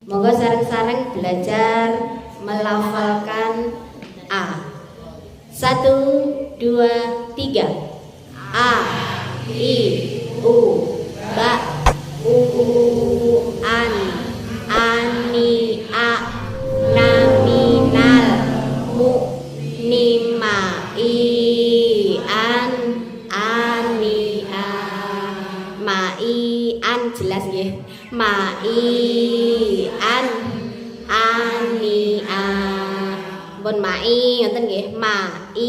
Monggo sareng-sareng belajar melafalkan A. 1, 2, 3. A, I, U, Ba, U, An, Ani, A, Naminal, Mu, Nima, I, An, Ani, A. Ma, I, An jelas nggih. Ma, I, An, Ani, A. Pun mai ngoten nggih. Ma, I,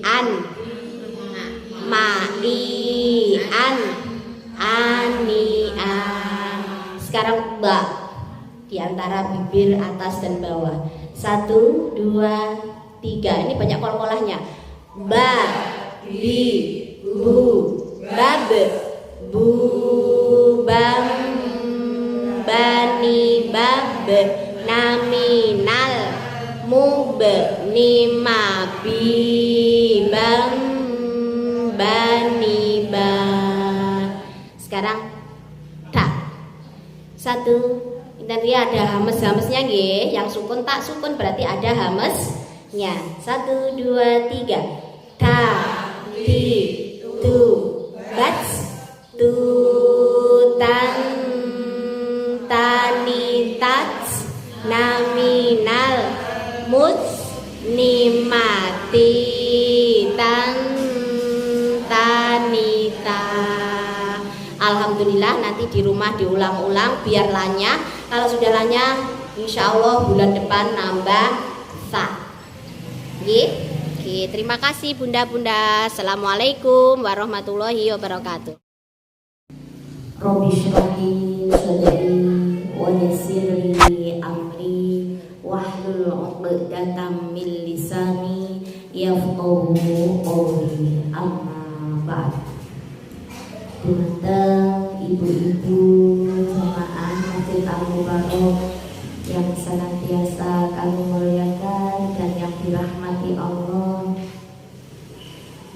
An, Ma, I, An, Ani, A. Sekarang Ba, di antara bibir atas dan bawah. 1, 2, 3. Ini banyak kol-kolahnya. Ba, Bi, Bu, Bab, Bu, Bam, Bani, Bab, Naminal, Mub, Nima, Bi, Bam, Bani, Ba. Sekarang Ta. 1. Nanti ada hames-hamesnya nggih. Yang sukun tak sukun berarti ada hamesnya. 1, 2, 3. Ta, Ti, Tu, Bats, Tu, Tan, Tani, Tats, Naminal, Muts, Nimati, Tan, Tanita. Alhamdulillah, nanti di rumah diulang-ulang biar lanya. Kalau sudah lanya, insya Allah bulan depan nambah sa. Oke, terima kasih bunda-bunda. Assalamualaikum warahmatullahi wabarakatuh. Rabbi shrah li sadri wa yassir li amri wahlul 'uqdatam min lisani yafqahu qawli. Amma ba'd. Dumateng ibu-ibu jemaah Masjid Al-Mubarok yang senantiasa kami muliakan dan yang dirahmati Allah.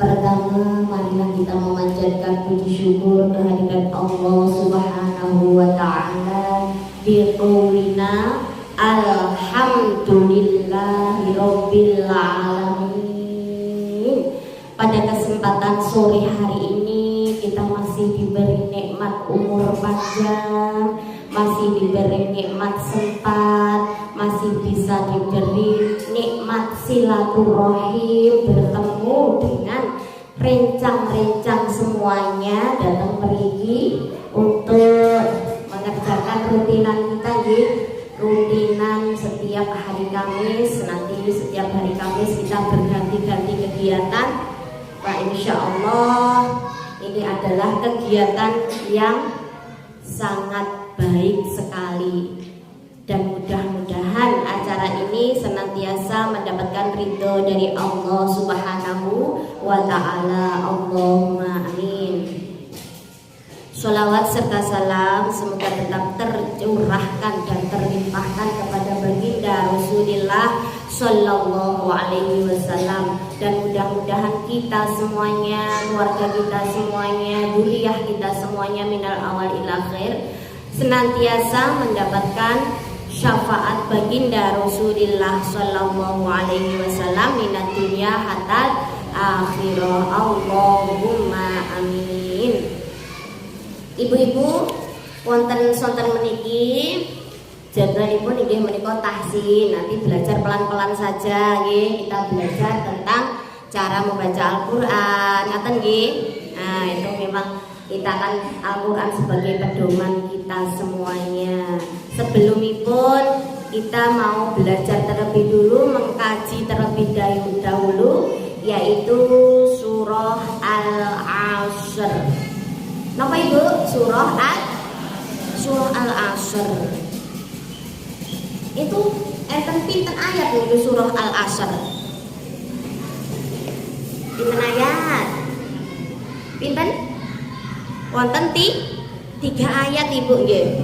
Pertama, marilah kita memanjatkan puji syukur kehadirat Allah Subhanahu wa taala bi qaulina alhamdulillahi rabbil alamin. Pada kesempatan sore hari ini kita masih diberi nikmat umur panjang, masih diberi nikmat sempat, masih bisa diberi nikmat silaturahim, bertemu dengan rencang-rencang semuanya datang pergi untuk mengerjakan rutinan kita ya. Rutinan setiap hari Kamis, nanti setiap hari Kamis kita berganti-ganti kegiatan. Pak, insya Allah ini adalah kegiatan yang sangat baik sekali, dan mudah-mudahan acara ini senantiasa mendapatkan ridho dari Allah Subhanahu wa ta'ala. Allahumma amin. Sholawat serta salam semoga tetap tercurahkan dan terlimpahkan kepada baginda Rasulullah Sallallahu alaihi wasallam, dan mudah-mudahan kita semuanya, keluarga kita semuanya, dzurriyyah kita semuanya minal awal ila akhir senantiasa mendapatkan syafaat baginda Rasulullah Sallallahu alaihi wasallam minad dunya hatta akhirah. Allahumma amin. Ibu-ibu wonten sonten meniki jadwalipun inggih menika tahsin. Nanti belajar pelan-pelan saja nggih. Kita belajar tentang cara membaca Al-Qur'an. Ngaten nggih. Nah, itu memang kita kan Al-Qur'an sebagai pedoman kita semuanya. Sebelumipun kita mau belajar terlebih dulu, mengkaji terlebih dahulu, yaitu surah Al-Asr. Napa Ibu? Surah Al-Asr. Itu enten pinten ayat niku surah Al-Asr? Pinten ayat? Pinten? Wonten 3 ayat Ibu nggih.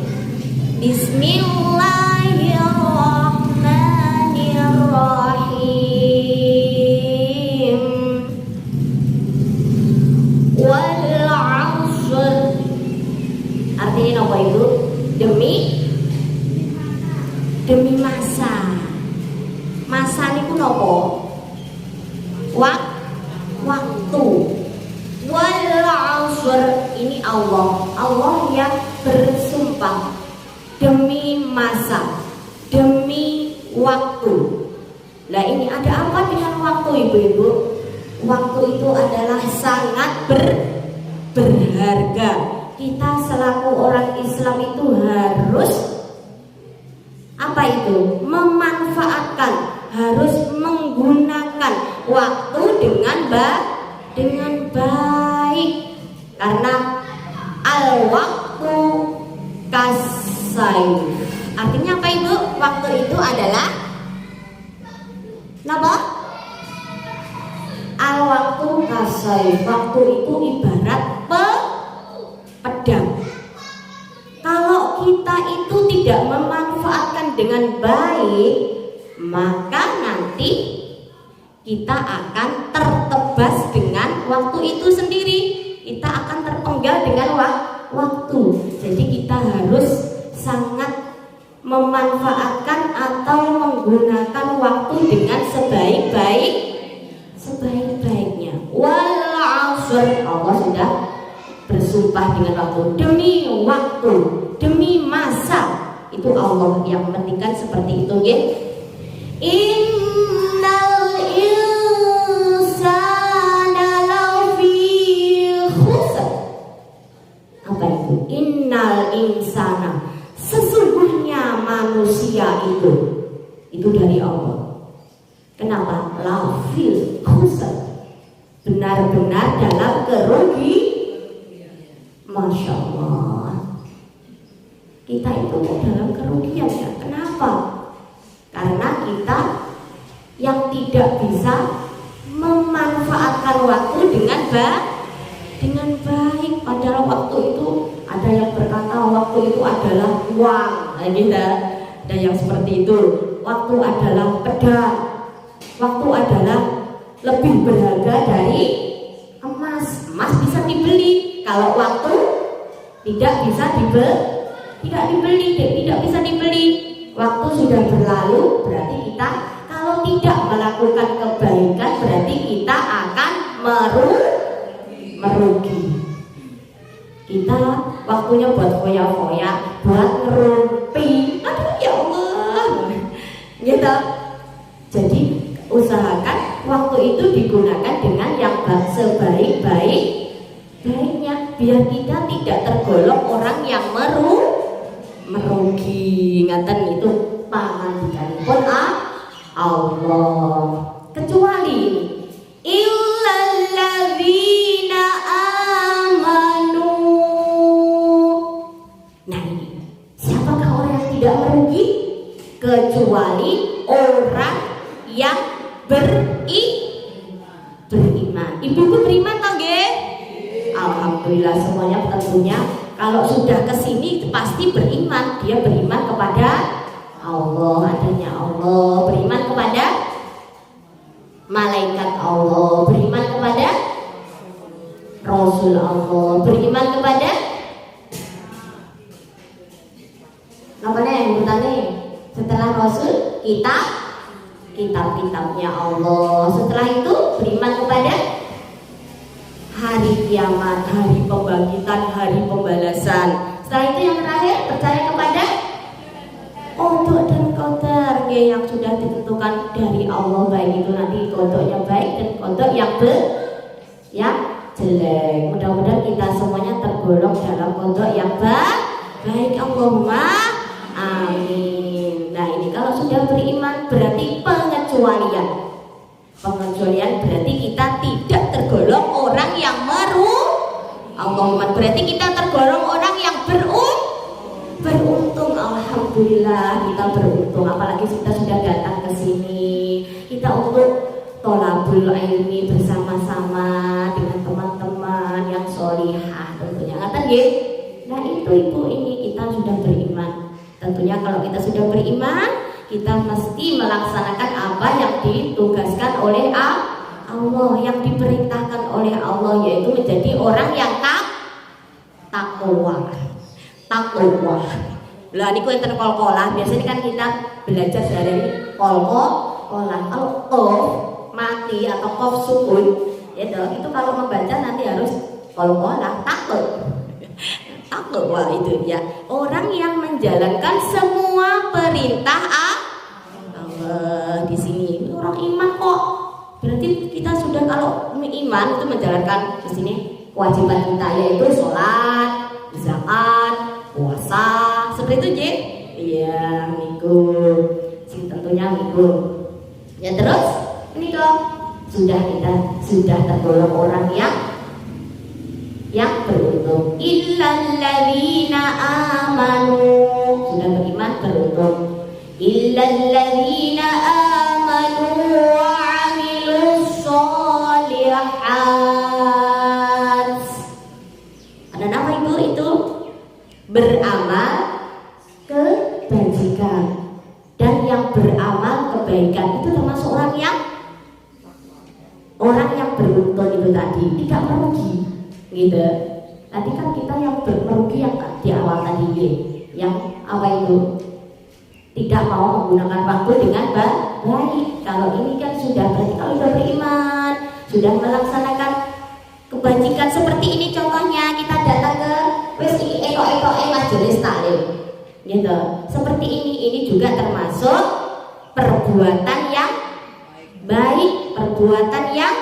Bismillahirrahmanirrahim. Wal 'asr. Artinya apa Ibu? Demi demi masa. Masa niku napa? Waktu. Wal 'ashr, ini Allah yang bersumpah demi masa, demi waktu. Lah ini ada apa dengan waktu, ibu-ibu? Waktu itu adalah sangat berharga. Kita selaku orang Islam itu harus apa itu? Memanfaatkan, harus menggunakan waktu dengan baik. Karena al-waktu kasayf. Artinya apa, ibu? Waktu itu adalah napa? Al-waktu kasayf. Waktu itu ibarat pedang. Kalau kita itu tidak memanfaatkan dengan baik, maka nanti kita akan tertebas dengan waktu itu sendiri. Kita akan terpenggal dengan waktu. Jadi kita harus sangat memanfaatkan atau menggunakan waktu dengan sebaik-baiknya. Wal 'ashr, Allah sudah bersumpah dengan waktu, demi waktu, demi masa. Itu Allah yang menghentikan seperti itu, nggih. Innal insana lafi khusr. Apa itu? Innal insana, sesungguhnya manusia itu dari Allah. Kenapa? Lafi khusr, benar-benar dalam kerugian. Masya Allah, kita itu dalam kerugian ya. Kenapa? Karena kita yang tidak bisa memanfaatkan waktu dengan baik. Padahal waktu itu ada yang berkata waktu itu adalah uang, nah, gitu. Ada yang seperti itu. Waktu adalah pedang. Waktu adalah lebih berharga dari emas. Emas bisa dibeli. Kalau waktu tidak bisa dibeli. Waktu sudah berlalu, berarti kita kalau tidak melakukan kebaikan, berarti kita akan merugi. Kita waktunya buat foya-foya, buat ngerumpi. Aduh ya Allah. Gitu. Jadi usahakan waktu itu digunakan dengan yang sebaik-baiknya, biar kita tidak tergolong orang yang merugi. Ngaten itu pangandikanipun Allah. Kecuali illalladzina amanu. Nah ini, siapakah orang yang tidak merugi? Kecuali orang yang beriman. Ibu-ibu beriman toh nggih? Alhamdulillah semuanya tentunya kalau sudah kesini pasti beriman. Dia beriman kepada Allah, adanya Allah, beriman kepada malaikat Allah, beriman kepada Rasul Allah, beriman kepada namanya yang bertanya setelah Rasul kitab-kitabnya Allah. Setelah itu beriman kepada hari kiamat, hari pembangkitan, hari pembalasan. Setelah itu yang terakhir percaya kepada qada dan qadar yang sudah ditentukan dari Allah, baik itu nanti qadanya baik dan qada yang jelek. Mudah-mudahan kita semuanya tergolong dalam qada yang baik. Allahumma amin. Nah ini kalau sudah beriman berarti pengecualian berarti kita tidak tergolong orang yang Allahumma, berarti kita tergolong orang yang beruntung. Alhamdulillah kita beruntung, apalagi kita sudah datang ke sini. Kita untuk tholabul ilmi bersama-sama dengan teman-teman yang sholihah tentunya. Ngaten nggih? Nah itu ibu, ini kita sudah beriman. Tentunya kalau kita sudah beriman, kita mesti melaksanakan apa yang ditugaskan oleh Allah, yang diperintahkan oleh Allah, yaitu menjadi orang yang takwa. Lah niku enten kol-kolah, biasanya kan kita belajar dari kol-kolah. Kalau mati atau kof sukun, itu kalau membaca nanti harus kol-kolah, takut. Takut, wah itu ya. Orang yang menjalankan semua perintah Allah di sini. Orang iman kok. Berarti kita sudah kalau iman itu menjalankan di sini kewajiban kita yaitu sholat, zakat, puasa, seperti itu je. Iya, niku. Sing tentunya niku. Ya terus ini dong kita sudah tergolong orang yang beruntung. Illalladzina amanu, sudah beriman beruntung. Illalladzina amanu wa amilus sholihat. Ada nama itu beramal kebajikan, dan yang beramal kebaikan itu termasuk orang yang beruntung itu tadi, tidak merugi gitu. Tadi kan kita yang merugi yang di awal tadi yang apa itu, tidak mau menggunakan waktu dengan baik. Kalau ini kan sudah berarti kalau sudah beriman, sudah melaksanakan kebajikan seperti ini, contohnya kita datang ke majelis taklim gitu. Seperti ini juga termasuk perbuatan yang baik, perbuatan yang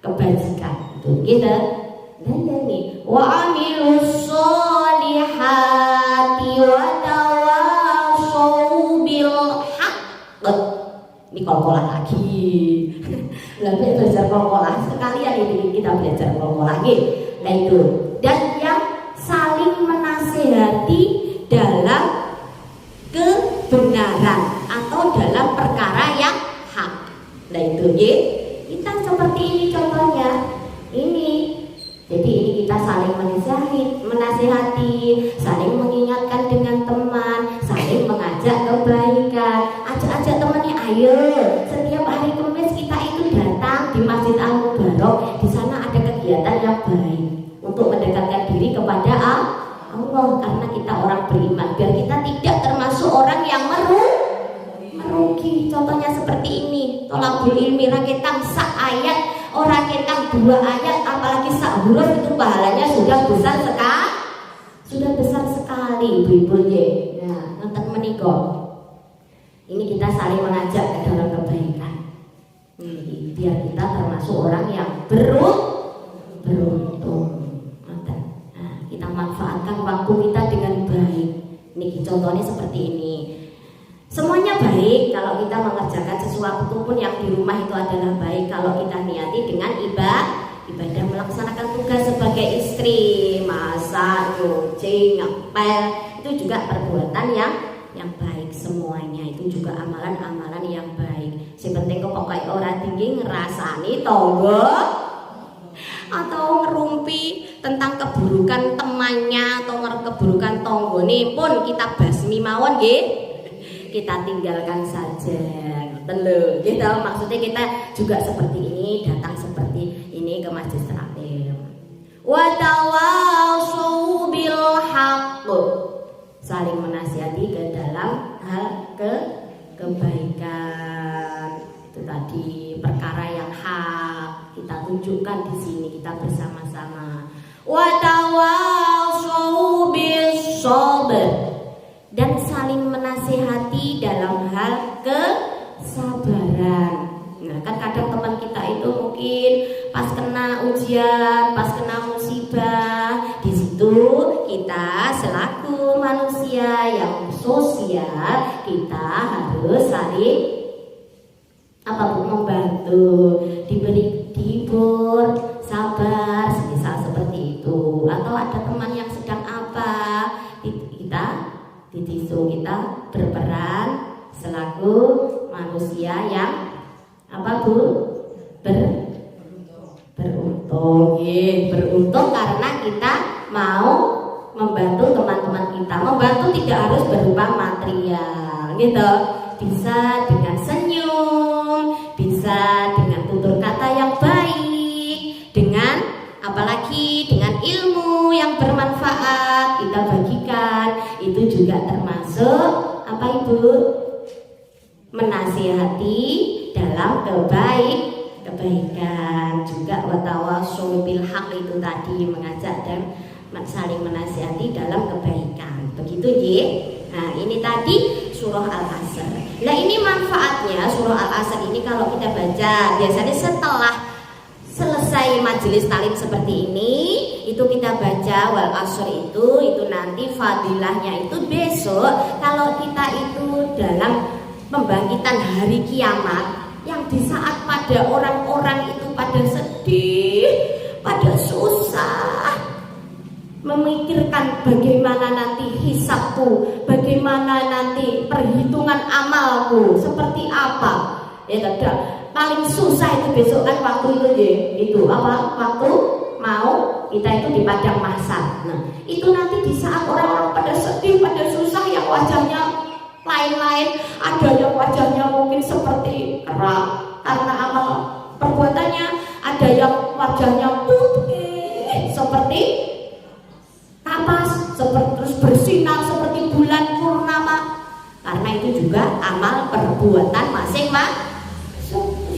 kebajikan gitu. Dan ini wa amilus sholihati wa tawasau bil haqq. Ini kol-kolah lagi. Lebih belajar kol-kolah sekalian ini kita belajar kol-kolah lagi. Nah itu, dan yang saling menasihati dalam kebenaran atau dalam perkara yang hak. Nah itu kita seperti ini contohnya. Ini jadi ini kita saling menasihati, saling mengingatkan dengan teman, saling mengajak kebaikan. Ajak temannya, ayo setiap hari Kamis kita itu datang di Masjid Al-Mubarok. Di sana ada kegiatan yang baik untuk mendekatkan diri kepada Allah, karena kita orang beriman, biar kita tidak termasuk orang yang merugi. Contohnya seperti ini, tolabul ilmi raketang sak ayat, orang ketang 2 ayat, apalagi sak huruf itu pahalanya sudah besar sekali ibu-ibu ya. Nah, nonton menika. Ini kita saling mengajak ke dalam kebaikan. Biar kita termasuk orang yang beruntung. Nah, kita manfaatkan waktu kita dengan baik. Ini contohnya seperti ini. Semuanya baik kalau kita mengerjakan sesuatu pun yang di rumah itu adalah baik kalau kita niati dengan ibadah melaksanakan tugas sebagai istri, masak, nyuci, ngepel, itu juga perbuatan yang baik. Semuanya itu juga amalan-amalan yang baik. Si penting kok pokoknya orang tinggi ngerasani tonggo atau ngerumpi tentang keburukan temannya atau keburukan tonggone pun kita basmi mawon nggih. Kita tinggalkan saja, gitu. Maksudnya kita juga seperti ini, datang seperti ini ke Masjid Taklim. Wa tawasau bil haqq, saling menasihati ke dalam hal kebaikan. Itu tadi perkara yang hak kita tunjukkan di sini, kita bersama-sama. Wa tawasau bis sabr, dan saling menasihati dalam hal kesabaran. Nah, kan kadang teman kita itu mungkin pas kena ujian, pas kena musibah, di situ kita selaku manusia yang sosial, kita harus saling membantu, diberi hibur, sabar, semisal seperti itu. Atau ada teman yang sedang kita berperan selaku manusia yang beruntung karena kita mau membantu teman-teman kita. Membantu tidak harus berupa material, gitu. Bisa dengan senyum, bisa dengan tutur kata yang baik, apalagi dengan ilmu yang bermanfaat kita bagikan. Itu itu juga termasuk apa Ibu? Menasihati dalam kebaikan juga, watawasau bil haq itu tadi, mengajak dan saling menasihati dalam kebaikan. Begitu ya. Nah, ini tadi surah Al-Asr. Nah, ini manfaatnya surah Al-Asr ini kalau kita baca biasanya setelah selesai majelis talim seperti ini, itu kita baca wal asr itu nanti fadilahnya itu besok kalau kita itu dalam pembangkitan hari kiamat, yang di saat pada orang-orang itu pada sedih, pada susah, memikirkan bagaimana nanti hisabku, bagaimana nanti perhitungan amalku, seperti apa. Ya tidak, paling susah itu besok kan waktu itu ya, itu apa? Waktu mau kita itu di padang mahsyar. Nah, itu nanti di saat orang-orang pada sedih, pada susah, yang wajahnya lain-lain, ada yang wajahnya mungkin seperti kerak karena amal perbuatannya, ada yang wajahnya putih seperti kapas, seperti terus bersinar seperti bulan purnama, karena itu juga amal perbuatan masing-masing.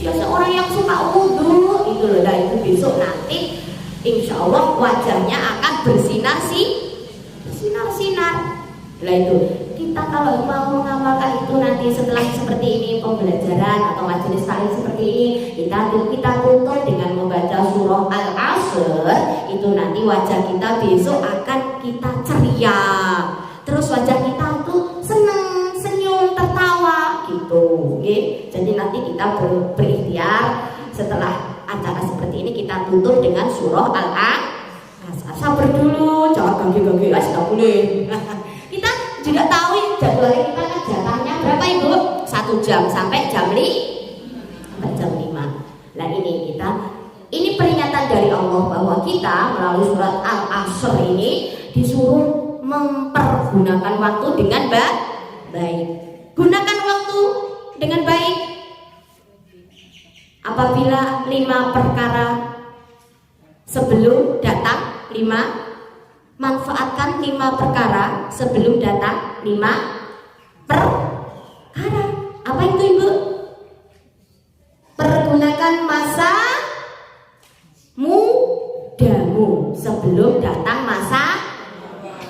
Ya, seorang yang suka wudhu itu loh, nah itu besok nanti insya Allah wajahnya akan bersinar-sinar. Nah itu kita kalau mau mengamalkan itu nanti setelah seperti ini pembelajaran atau majelis saling seperti ini, kita tutup dengan membaca surah Al-Asr, itu nanti wajah kita besok akan kita ceria, terus wajah kita tuh senang, senyum, tertawa gitu, okay? Jadi nanti kita berikhtiar setelah acara seperti ini kita tutup dengan surah Al-Asr. Sabar dulu, jangan ganggu-ganggu, nggak boleh. Kita juga tahu jadwalnya kita kan jatahnya berapa Ibu? 1 jam sampai jam 5. Nah ini peringatan dari Allah bahwa kita melalui surat Al-Asr ini disuruh mempergunakan waktu dengan baik. Gunakan waktu dengan baik. Apabila 5 perkara sebelum datang, manfaatkan 5 perkara sebelum datang 5 perkara. Apa itu Ibu? Pergunakan masa mudamu sebelum datang masa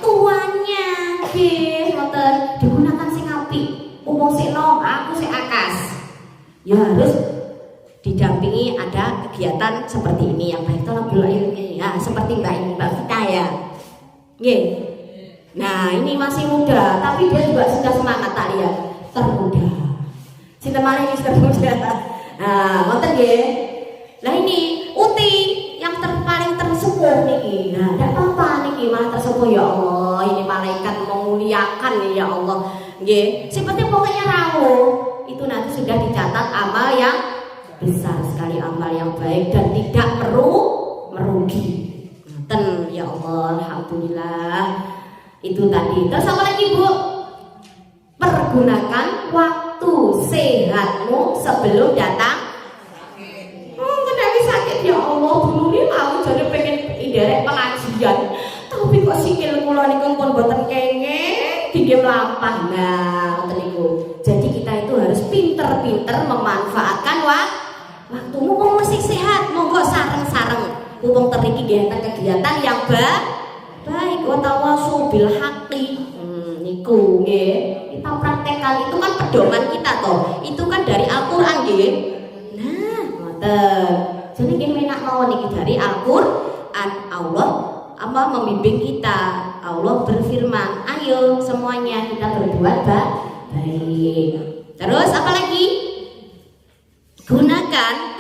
tuanya. Nggih, ngoten. Digunakan sing apik. Umum sing nom, aku sing akas. Ya harus didampingi ada kegiatan seperti ini yang baik, tolabul ilmi ya, seperti Mbak Vita ya. Nggih. Nah, ini masih muda, tapi dia juga sudah semangat tak lihat, termuda. Sinten malih wis termuda. Nah, ngoten nggih. Lah ini Uti yang paling tersepuh niki. Nah, enggak apa-apa niki malah tersepuh ya Allah. Ini malaikat memuliakan ya Allah. Nggih. Seperti pokoknya rawuh itu nanti sudah dicatat amal yang besar sekali, amal yang baik dan tidak merugi. Ten ya Allah, alhamdulillah. Itu tadi. Terus apa lagi Bu? Pergunakan waktu sehatmu sebelum datang. Kenapa sakit ya Allah? Dulu ini mau jadi pengen inderek pengajian, tapi kok sikil kula niku pun boten kenging digem lampah. Nah, niku. Jadi kita itu harus pinter-pinter memanfaatkan waktu mumpung masih sehat, monggo sareng-sareng mumpung teriki kegiatan yang baik, watawasau bil haqqi. Niku nggih. Kita praktekkan, itu kan pedoman kita toh. Itu kan dari Al-Qur'an nggih. Nah, ngoten. Jadi nggih menak mawon iki dari Al-Qur'an. Allah apa membimbing kita. Allah berfirman, "Ayo semuanya kita berbuat baik." Terus apa lagi?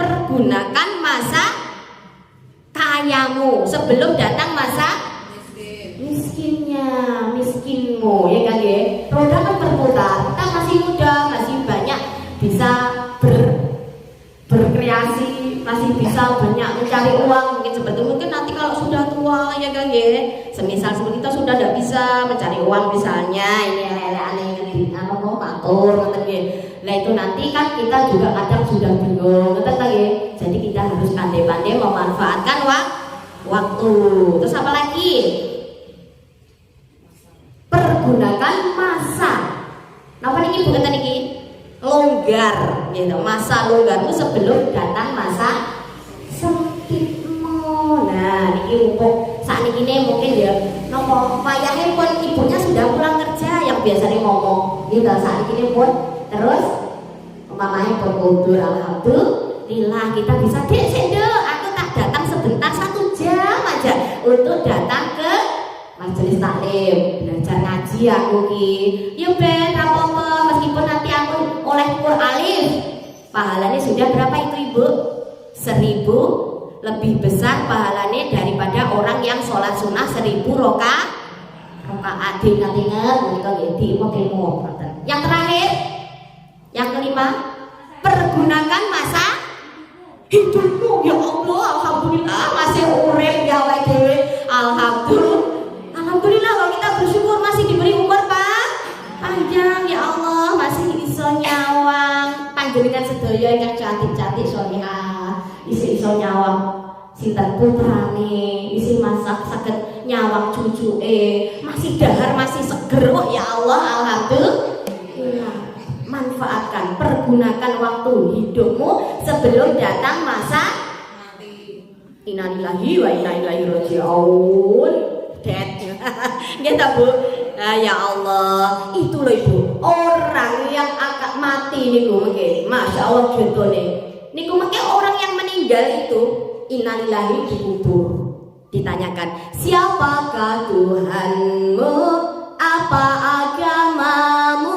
Pergunakan masa kayamu sebelum datang masa miskinmu, ya kan ya. Roda kan berputar, kita masih muda, masih banyak bisa berkreasi, masih bisa banyak mencari uang. Mungkin nanti kalau sudah tua, ya kan ya. Semisal seperti kita sudah tidak bisa mencari uang misalnya, ini aneh-aneh apa mau matur, nah itu nanti kan kita juga kadang sudah bingung, ya. Jadi kita harus pandai-pandai memanfaatkan waktu. Terus apa lagi? pergunakan masa. Napa niki Bu kata niki? Longgar, gitu. Masa longgarmu sebelum datang masa sempitmu. Nah, niki mumpung saat ini mungkin ya nopo wayahe pun ibunya sudah pulang kerja yang biasanya ngomong. Gitu saat ini pun terus umpamanya pun mundur, alhamdulillah kita bisa dek sendok. Aku tak datang sebentar 1 jam aja untuk datang ke majelis taklim, belajar ngaji aku ki. Yo ben apa-apa meskipun nanti aku oleh Quran alif. Pahalanya sudah berapa itu Ibu? 1000 lebih besar pahalanya daripada orang yang sholat sunnah 1000 rakaat. Ingat-ingat menika nggih diimut-imut. Yang terakhir, yang kelima, pergunakan masa hidupmu. Ya Allah, alhamdulillah masih urip ya awake dhewe. Alhamdulillah kalau kita bersyukur masih diberi umur panjang ya Allah, masih iso nyawang panjenengan sedaya ingkang cantik-cantik salihah, iso nyawang sinten putrane, isi masak saged nyawang cucuke, masih dahar masih seger. Oh ya Allah, alhamdulillah. Manfaatkan, pergunakan waktu hidupmu sebelum datang masa mati. Innalillahi wa inna ilaihi raji'un. Nggih ta Bu? Ya Allah, itu loh Ibu, orang yang akan mati niku mengke, masya Allah contohnya niku mengke orang yang meninggal itu innalillahi dikubur, ditanyakan siapakah Tuhanmu, apa agamamu,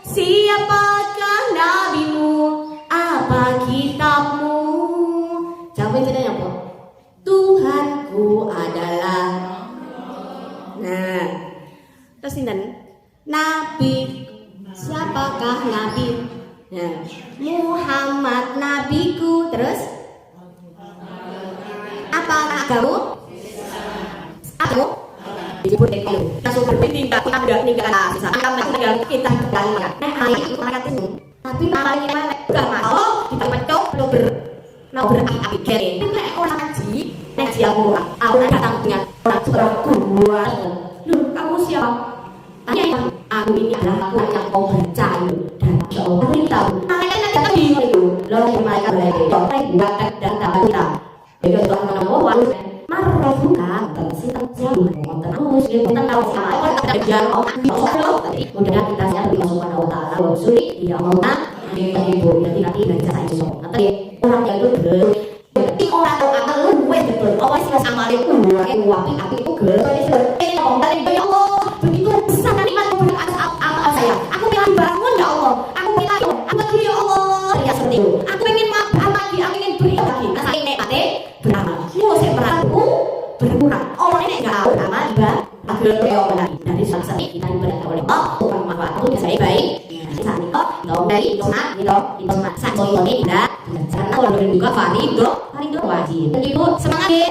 siapakah nabimu, apa kitabmu? Jawabnya apa? Tuhanku adalah. Nah, terus sinten? Nabi. Siapakah nabi? Nah, Muhammad nabiku. Terus apa agamamu? Aku disebut ekor. Langsung bertingkat tinggal sisa. Tinggal kita berjalan. Tapi paling gimana? Agama. Oh, kita pecok belum berapi-api kere. Nek orang ngaji, nek dia murah. Aku datang dengan orang kuat. Loh, kamu siapa? Tanya yang aku ini adalah aku yang mau percaya dan Masya Allah aku ini tahu. Makanya nanti kita bingung itu. Lalu mereka belajar. Saya buat dan tahu kita. Jadi untuk menemukan waktu marah bukan tersitam jauh. Terus kita tahu sama apa kita jalan Allah. Mudah kita siap dimasukkan Allah Taala. Suri tidak mau tak. Ibu nanti baca saya semua. Nanti orang yang itu orang akan luwes betul. Awas sama itu api itu ini ngomong ya Allah begitu besar nikmat amal saya. Aku pengen bangun ya Allah. Aku pengen ya Allah ya seperti itu. Aku pengen maaf lagi, aku ingin beri lagi. Nah saya nikmatnya beramal. Mau saya beratku berkurang. Allah ini nggak tahu amal ibadah. Agar lagi dari selesai kita ibadah oleh Allah. Bukan manfaat itu saya baik. Saat itu dari itu saat ini tidak. Karena kalau juga Farido wajib. Ibu semangat ya.